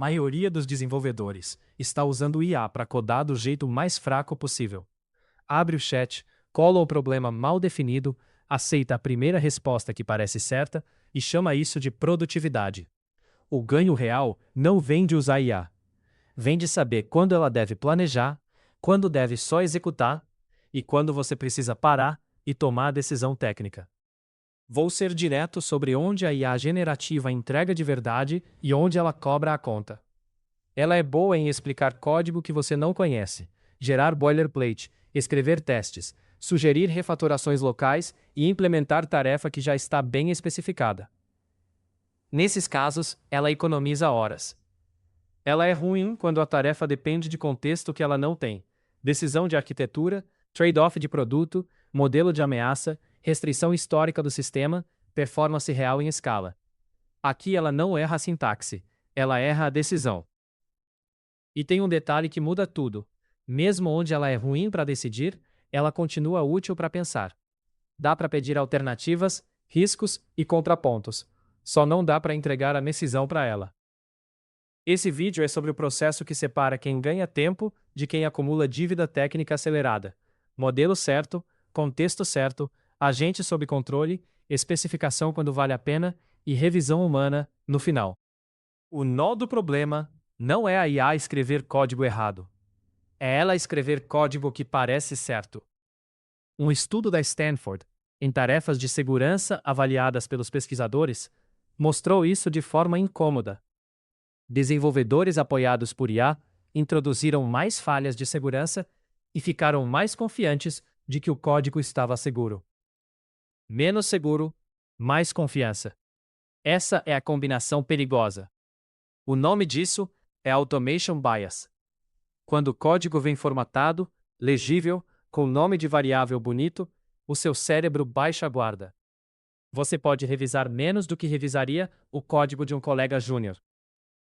maioria dos desenvolvedores está usando IA para codar do jeito mais fraco possível. Abre o chat, cola o problema mal definido, aceita a primeira resposta que parece certa e chama isso de produtividade. O ganho real não vem de usar IA. Vem de saber quando ela deve planejar, quando deve só executar e quando você precisa parar e tomar a decisão técnica. Vou ser direto sobre onde a IA generativa entrega de verdade e onde ela cobra a conta. Ela é boa em explicar código que você não conhece, gerar boilerplate, escrever testes, sugerir refatorações locais e implementar tarefa que já está bem especificada. Nesses casos, ela economiza horas. Ela é ruim quando a tarefa depende de contexto que ela não tem, decisão de arquitetura, trade-off de produto, modelo de ameaça, restrição histórica do sistema, performance real em escala. Aqui ela não erra a sintaxe, ela erra a decisão. E tem um detalhe que muda tudo. Mesmo onde ela é ruim para decidir, ela continua útil para pensar. Dá para pedir alternativas, riscos e contrapontos. Só não dá para entregar a decisão para ela. Esse vídeo é sobre o processo que separa quem ganha tempo de quem acumula dívida técnica acelerada. Modelo certo, contexto certo, agente sob controle, especificação quando vale a pena e revisão humana no final. O nó do problema não é a IA escrever código errado. É ela escrever código que parece certo. Um estudo da Stanford, em tarefas de segurança avaliadas pelos pesquisadores, mostrou isso de forma incômoda. Desenvolvedores apoiados por IA introduziram mais falhas de segurança e ficaram mais confiantes de que o código estava seguro. Menos seguro, mais confiança. Essa é a combinação perigosa. O nome disso é Automation Bias. Quando o código vem formatado, legível, com nome de variável bonito, o seu cérebro baixa a guarda. Você pode revisar menos do que revisaria o código de um colega júnior.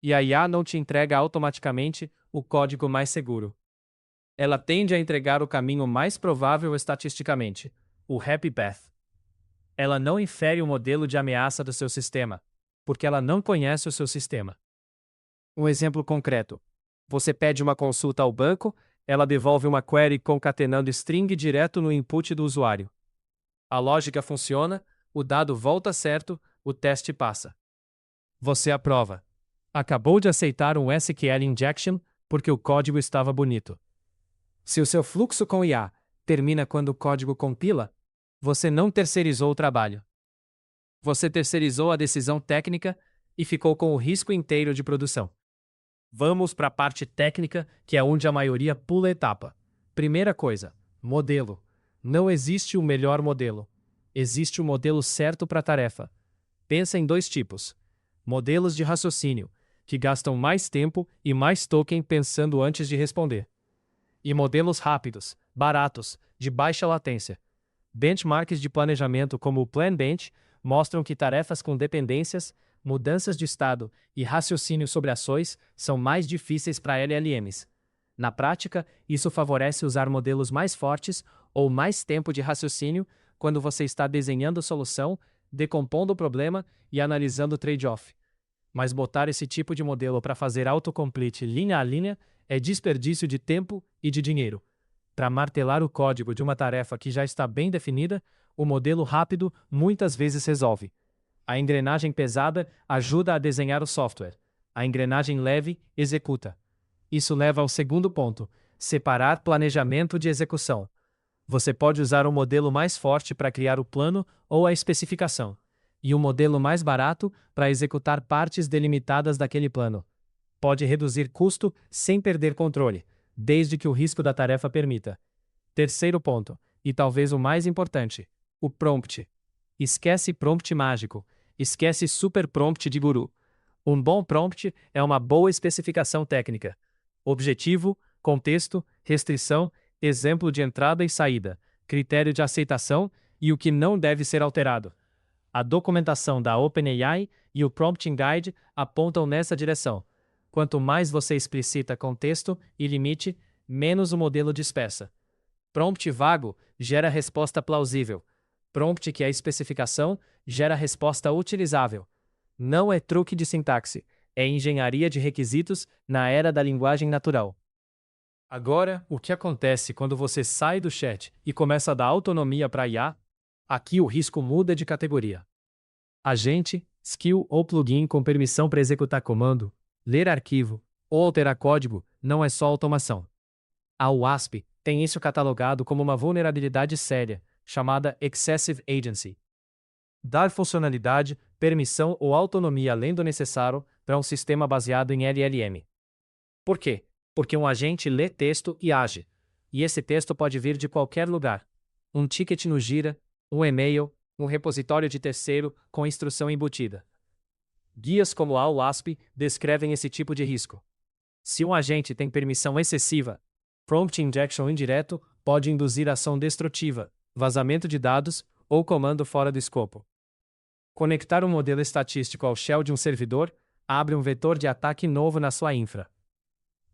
E a IA não te entrega automaticamente o código mais seguro. Ela tende a entregar o caminho mais provável estatisticamente, o happy path. Ela não infere o modelo de ameaça do seu sistema, porque ela não conhece o seu sistema. Um exemplo concreto. Você pede uma consulta ao banco, ela devolve uma query concatenando string direto no input do usuário. A lógica funciona, o dado volta certo, o teste passa. Você aprova. Acabou de aceitar um SQL injection porque o código estava bonito. Se o seu fluxo com IA termina quando o código compila, você não terceirizou o trabalho. Você terceirizou a decisão técnica e ficou com o risco inteiro de produção. Vamos para a parte técnica, que é onde a maioria pula a etapa. Primeira coisa, modelo. Não existe o melhor modelo. Existe o modelo certo para a tarefa. Pensa em dois tipos. Modelos de raciocínio, que gastam mais tempo e mais token pensando antes de responder. E modelos rápidos, baratos, de baixa latência. Benchmarks de planejamento como o PlanBench mostram que tarefas com dependências, mudanças de estado e raciocínio sobre ações são mais difíceis para LLMs. Na prática, isso favorece usar modelos mais fortes ou mais tempo de raciocínio quando você está desenhando a solução, decompondo o problema e analisando o trade-off. Mas botar esse tipo de modelo para fazer autocomplete linha a linha é desperdício de tempo e de dinheiro. Para martelar o código de uma tarefa que já está bem definida, o modelo rápido muitas vezes resolve. A engrenagem pesada ajuda a desenhar o software. A engrenagem leve executa. Isso leva ao segundo ponto: separar planejamento de execução. Você pode usar um modelo mais forte para criar o plano ou a especificação, e um modelo mais barato para executar partes delimitadas daquele plano. Pode reduzir custo sem perder controle, desde que o risco da tarefa permita. Terceiro ponto, e talvez o mais importante, o prompt. Esquece prompt mágico, esquece super prompt de guru. Um bom prompt é uma boa especificação técnica. Objetivo, contexto, restrição, exemplo de entrada e saída, critério de aceitação e o que não deve ser alterado. A documentação da OpenAI e o Prompting Guide apontam nessa direção. Quanto mais você explicita contexto e limite, menos o modelo dispersa. Prompt vago gera resposta plausível. Prompt que é especificação gera resposta utilizável. Não é truque de sintaxe, É engenharia de requisitos na era da linguagem natural. Agora, o que acontece quando você sai do chat e começa a dar autonomia para IA? Aqui o risco muda de categoria. Agente, skill ou plugin com permissão para executar comando, ler arquivo ou alterar código não é só automação. A WASP tem isso catalogado como uma vulnerabilidade séria, chamada Excessive Agency. Dar funcionalidade, permissão ou autonomia além do necessário para um sistema baseado em LLM. Por quê? Porque um agente lê texto e age. E esse texto pode vir de qualquer lugar. Um ticket no Gira, um e-mail, um repositório de terceiro com instrução embutida. Guias como a OWASP descrevem esse tipo de risco. Se um agente tem permissão excessiva, prompt injection indireto pode induzir ação destrutiva, vazamento de dados ou comando fora do escopo. Conectar um modelo estatístico ao shell de um servidor abre um vetor de ataque novo na sua infra.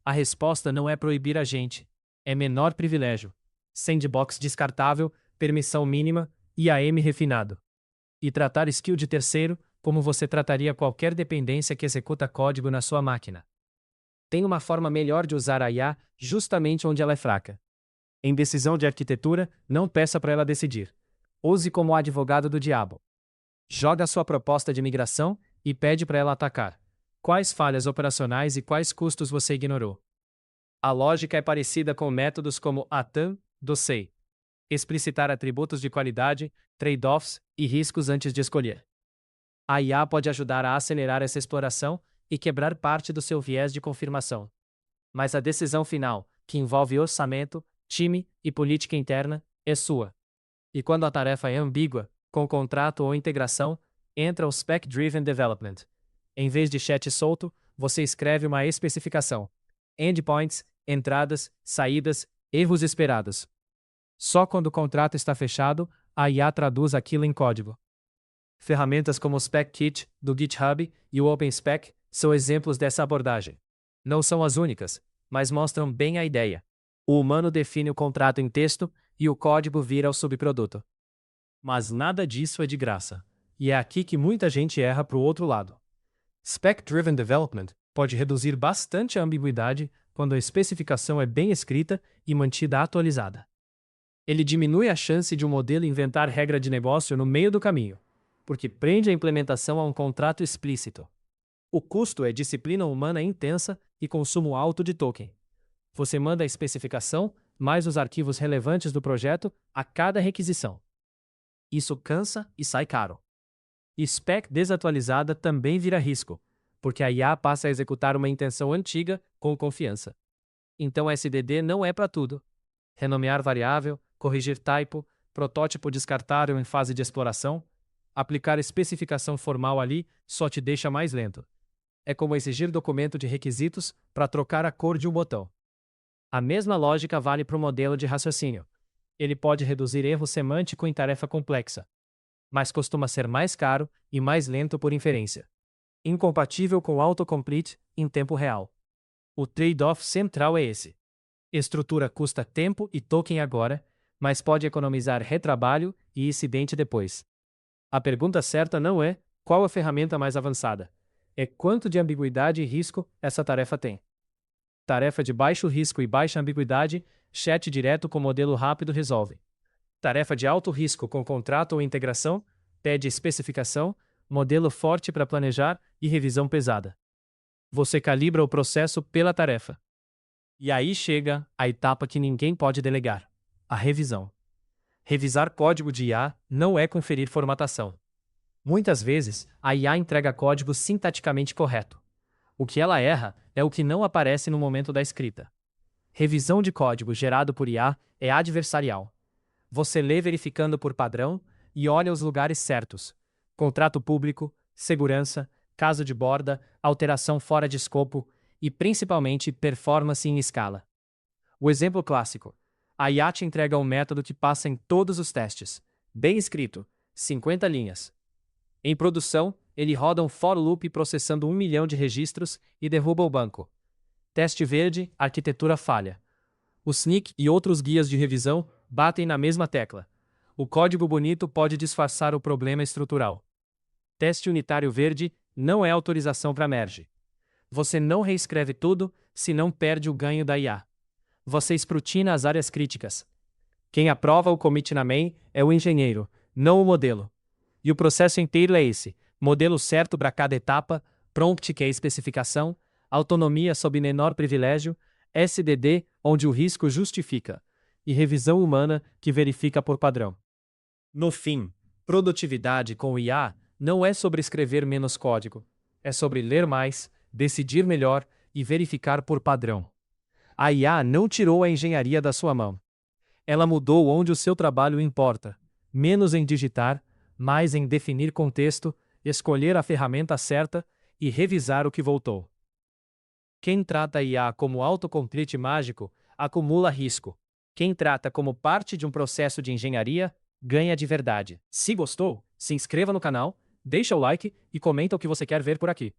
A resposta não é proibir agente, é menor privilégio, sandbox descartável, permissão mínima e AM refinado. E tratar skill de terceiro como você trataria qualquer dependência que executa código na sua máquina. Tem uma forma melhor de usar a IA justamente onde ela é fraca. Em decisão de arquitetura, não peça para ela decidir. Use como advogado do diabo. Joga sua proposta de migração e pede para ela atacar. Quais falhas operacionais e quais custos você ignorou? A lógica é parecida com métodos como ATAM, DOCEI. Explicitar atributos de qualidade, trade-offs e riscos antes de escolher. A IA pode ajudar a acelerar essa exploração e quebrar parte do seu viés de confirmação. Mas a decisão final, que envolve orçamento, time e política interna, é sua. E quando a tarefa é ambígua, com contrato ou integração, entra o Spec-Driven Development. Em vez de chat solto, você escreve uma especificação. Endpoints, entradas, saídas, erros esperados. Só quando o contrato está fechado, a IA traduz aquilo em código. Ferramentas como o SpecKit, do GitHub, e o OpenSpec são exemplos dessa abordagem. Não são as únicas, mas mostram bem a ideia. O humano define o contrato em texto e o código vira o subproduto. Mas nada disso é de graça. E é aqui que muita gente erra para o outro lado. Spec-Driven Development pode reduzir bastante a ambiguidade quando a especificação é bem escrita e mantida atualizada. Ele diminui a chance de um modelo inventar regra de negócio no meio do caminho, porque prende a implementação a um contrato explícito. O custo é disciplina humana intensa e consumo alto de token. Você manda a especificação, mais os arquivos relevantes do projeto, a cada requisição. Isso cansa e sai caro. E spec desatualizada também vira risco, porque a IA passa a executar uma intenção antiga com confiança. Então SDD não é para tudo. Renomear variável, corrigir typo, protótipo descartável em fase de exploração, aplicar especificação formal ali só te deixa mais lento. É como exigir documento de requisitos para trocar a cor de um botão. A mesma lógica vale para o modelo de raciocínio. Ele pode reduzir erro semântico em tarefa complexa, mas costuma ser mais caro e mais lento por inferência. Incompatível com autocomplete em tempo real. O trade-off central é esse. Estrutura custa tempo e token agora, mas pode economizar retrabalho e incidente depois. A pergunta certa não é qual a ferramenta mais avançada, é quanto de ambiguidade e risco essa tarefa tem. Tarefa de baixo risco e baixa ambiguidade, chat direto com modelo rápido resolve. Tarefa de alto risco com contrato ou integração, pede especificação, modelo forte para planejar e revisão pesada. Você calibra o processo pela tarefa. E aí chega a etapa que ninguém pode delegar: a revisão. Revisar código de IA não é conferir formatação. Muitas vezes, a IA entrega código sintaticamente correto. O que ela erra é o que não aparece no momento da escrita. Revisão de código gerado por IA é adversarial. Você lê verificando por padrão e olha os lugares certos: contrato público, segurança, caso de borda, alteração fora de escopo e, principalmente, performance em escala. O exemplo clássico: a IA te entrega um método que passa em todos os testes, bem escrito, 50 linhas. Em produção, ele roda um for loop processando 1 milhão de registros e derruba o banco. Teste verde, arquitetura falha. O SNCC e outros guias de revisão batem na mesma tecla. O código bonito pode disfarçar o problema estrutural. Teste unitário verde não é autorização para merge. Você não reescreve tudo, senão perde o ganho da IA. Você escrutina as áreas críticas. Quem aprova o commit na main é o engenheiro, não o modelo. E o processo inteiro é esse: modelo certo para cada etapa, prompt que é a especificação, autonomia sob menor privilégio, SDD onde o risco justifica, e revisão humana que verifica por padrão. No fim, produtividade com IA não é sobre escrever menos código. É sobre ler mais, decidir melhor e verificar por padrão. A IA não tirou a engenharia da sua mão. Ela mudou onde o seu trabalho importa, menos em digitar, mais em definir contexto, escolher a ferramenta certa e revisar o que voltou. Quem trata a IA como autocomplete mágico, acumula risco. Quem trata como parte de um processo de engenharia, ganha de verdade. Se gostou, se inscreva no canal, deixa o like e comenta o que você quer ver por aqui.